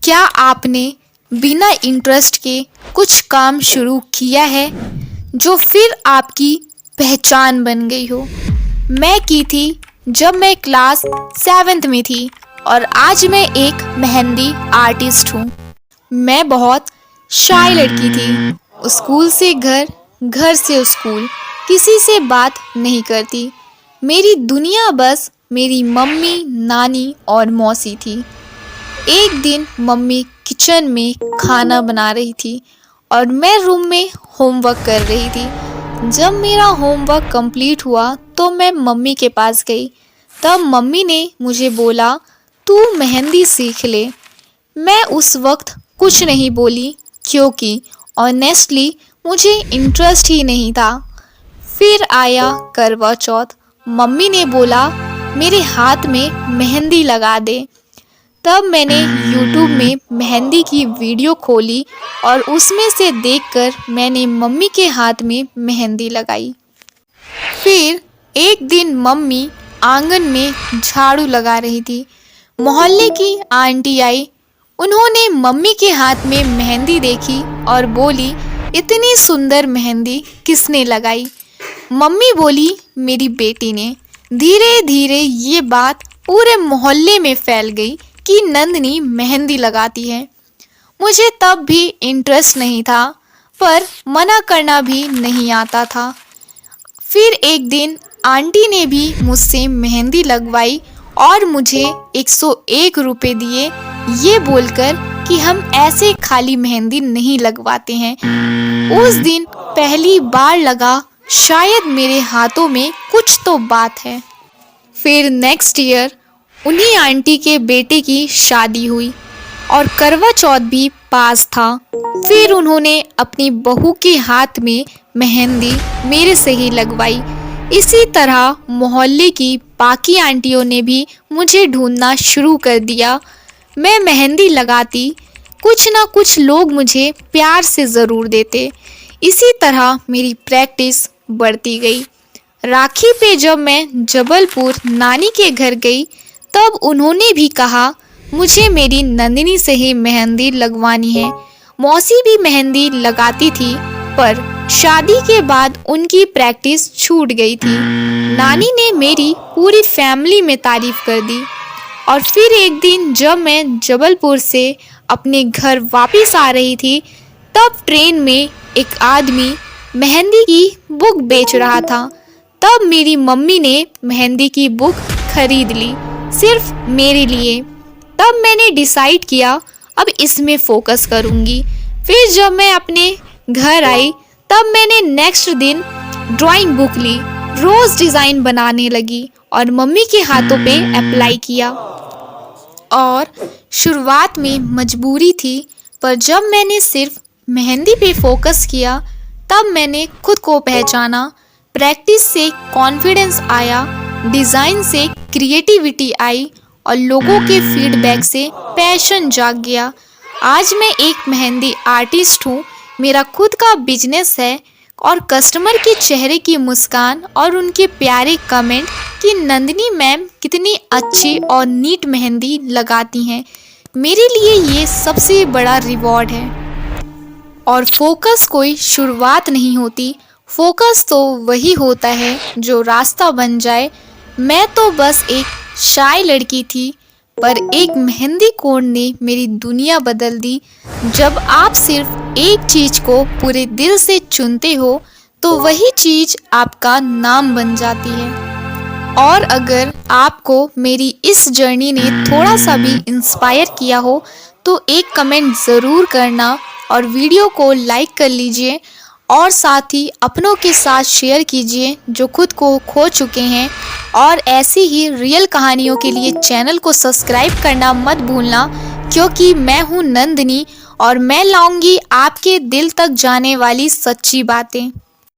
क्या आपने बिना इंटरेस्ट के कुछ काम शुरू किया है जो फिर आपकी पहचान बन गई हो? मैं की थी जब मैं क्लास 7th में थी और आज मैं एक मेहंदी आर्टिस्ट हूँ। मैं बहुत शाय लड़की थी। स्कूल से घर, घर से स्कूल, किसी से बात नहीं करती। मेरी दुनिया बस मेरी मम्मी, नानी और मौसी थी। एक दिन मम्मी किचन में खाना बना रही थी और मैं रूम में होमवर्क कर रही थी। जब मेरा होमवर्क कंप्लीट हुआ तो मैं मम्मी के पास गई। तब मम्मी ने मुझे बोला, तू मेहंदी सीख ले। मैं उस वक्त कुछ नहीं बोली क्योंकि ऑनेस्टली मुझे इंटरेस्ट ही नहीं था। फिर आया करवा चौथ। मम्मी ने बोला, मेरे हाथ में मेहंदी लगा दे। तब मैंने YouTube में मेहंदी की वीडियो खोली और उसमें से देखकर मैंने मम्मी के हाथ में मेहंदी लगाई। फिर एक दिन मम्मी आंगन में झाड़ू लगा रही थी। मोहल्ले की आंटी आई। उन्होंने मम्मी के हाथ में मेहंदी देखी और बोली, इतनी सुंदर मेहंदी किसने लगाई? मम्मी बोली, मेरी बेटी ने। धीरे धीरे ये बात पूरे मोहल्ले में फैल गई कि नंदनी मेहंदी लगाती है। मुझे तब भी इंटरेस्ट नहीं था, पर मना करना भी नहीं आता था। फिर एक दिन आंटी ने भी मुझसे मेहंदी लगवाई और मुझे 101 रुपये दिए, ये बोलकर कि हम ऐसे खाली मेहंदी नहीं लगवाते हैं। उस दिन पहली बार लगा, शायद मेरे हाथों में कुछ तो बात है। फिर नेक्स्ट ईयर उन्हीं आंटी के बेटे की शादी हुई और करवा चौथ भी पास था। फिर उन्होंने अपनी बहू के हाथ में मेहंदी मेरे से ही लगवाई। इसी तरह मोहल्ले की बाकी आंटियों ने भी मुझे ढूंढना शुरू कर दिया। मैं मेहंदी लगाती, कुछ ना कुछ लोग मुझे प्यार से ज़रूर देते। इसी तरह मेरी प्रैक्टिस बढ़ती गई। राखी पे जब मैं जबलपुर नानी के घर गई तब उन्होंने भी कहा, मुझे मेरी नंदिनी से ही मेहंदी लगवानी है। मौसी भी मेहंदी लगाती थी, पर शादी के बाद उनकी प्रैक्टिस छूट गई थी। नानी ने मेरी पूरी फैमिली में तारीफ कर दी। और फिर एक दिन जब मैं जबलपुर से अपने घर वापस आ रही थी तब ट्रेन में एक आदमी मेहंदी की बुक बेच रहा था। तब मेरी मम्मी ने मेहंदी की बुक खरीद ली, सिर्फ मेरे लिए। तब मैंने डिसाइड किया अब इसमें फोकस करूँगी। फिर जब मैं अपने घर आई तब मैंने नेक्स्ट दिन ड्राइंग बुक ली, रोज़ डिज़ाइन बनाने लगी और मम्मी के हाथों पे अप्लाई किया। और शुरुआत में मजबूरी थी, पर जब मैंने सिर्फ मेहंदी पे फोकस किया तब मैंने खुद को पहचाना। प्रैक्टिस से कॉन्फिडेंस आया, डिज़ाइन से क्रिएटिविटी आई और लोगों के फीडबैक से पैशन जाग गया। आज मैं एक मेहंदी आर्टिस्ट हूँ। मेरा खुद का बिजनेस है और कस्टमर के चेहरे की मुस्कान और उनके प्यारे कमेंट कि नंदिनी मैम कितनी अच्छी और नीट मेहंदी लगाती हैं, मेरे लिए ये सबसे बड़ा रिवॉर्ड है। और फोकस कोई शुरुआत नहीं होती, फोकस तो वही होता है जो रास्ता बन जाए। मैं तो बस एक शाय लड़की थी, पर एक मेहंदी कोड ने मेरी दुनिया बदल दी। जब आप सिर्फ एक चीज़ को पूरे दिल से चुनते हो तो वही चीज़ आपका नाम बन जाती है। और अगर आपको मेरी इस जर्नी ने थोड़ा सा भी इंस्पायर किया हो तो एक कमेंट ज़रूर करना और वीडियो को लाइक कर लीजिए और साथ ही अपनों के साथ शेयर कीजिए जो खुद को खो चुके हैं। और ऐसी ही रियल कहानियों के लिए चैनल को सब्सक्राइब करना मत भूलना, क्योंकि मैं हूँ नंदिनी और मैं लाऊंगी आपके दिल तक जाने वाली सच्ची बातें।